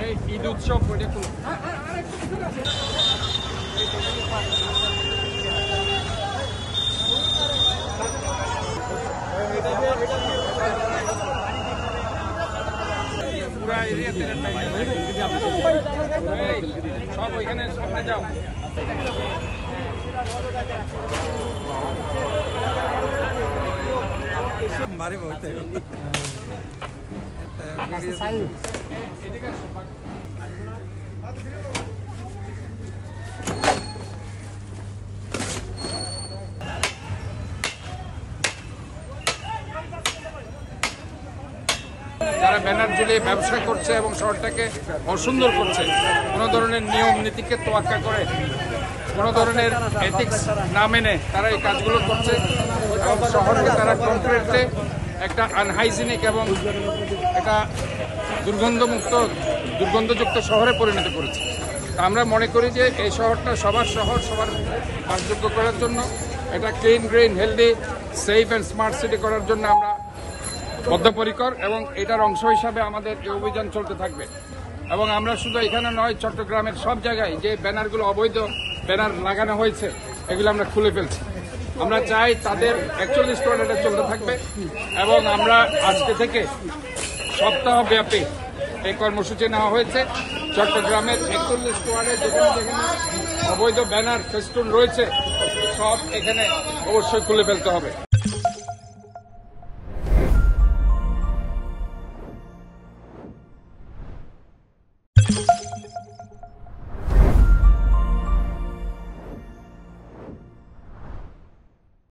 এই ঈদ উৎসব ওইটা খুলো। পুরা এরিয়াতে সব ওইখানে সামনে যাও। मारे बहुत है যারা ব্যানার ঝুলিয়ে ব্যবসা করছে এবং শহরটাকে অসুন্দর করছে, কোনো ধরনের নিয়ম নীতিকে তোয়াক্কা করে, কোনো ধরনের এথিক্স না মেনে তারা এই কাজগুলো করছে এবং শহরকে তারা কমপ্লিটলি একটা আনহাইজিনিক এবং একটা দুর্গন্ধযুক্ত শহরে পরিণত করেছে। আমরা মনে করি যে এই শহরটা সবার শহর, সবার বাসযোগ্য করার জন্য, এটা clean, green, healthy, safe and smart city করার জন্য আমরা বদ্ধপরিকর এবং এটার অংশ হিসাবে আমাদের এই অভিযান চলতে থাকবে। এবং আমরা শুধু এখানে নয়, চট্টগ্রামের সব জায়গায় যে ব্যানারগুলো অবৈধ ব্যানার লাগানো হয়েছে এগুলো আমরা খুলে ফেলছি। আমরা চাই তাদের 41 ওয়ার্ডে চলতে থাকবে এবং আমরা আজকে থেকে সপ্তাহব্যাপী এই কর্মসূচি নেওয়া হয়েছে। চট্টগ্রামের 41 ওয়ার্ডে যেখানে যেখানে অবৈধ ব্যানার ফেস্টুন রয়েছে সব এখানে অবশ্যই খুলে ফেলতে হবে।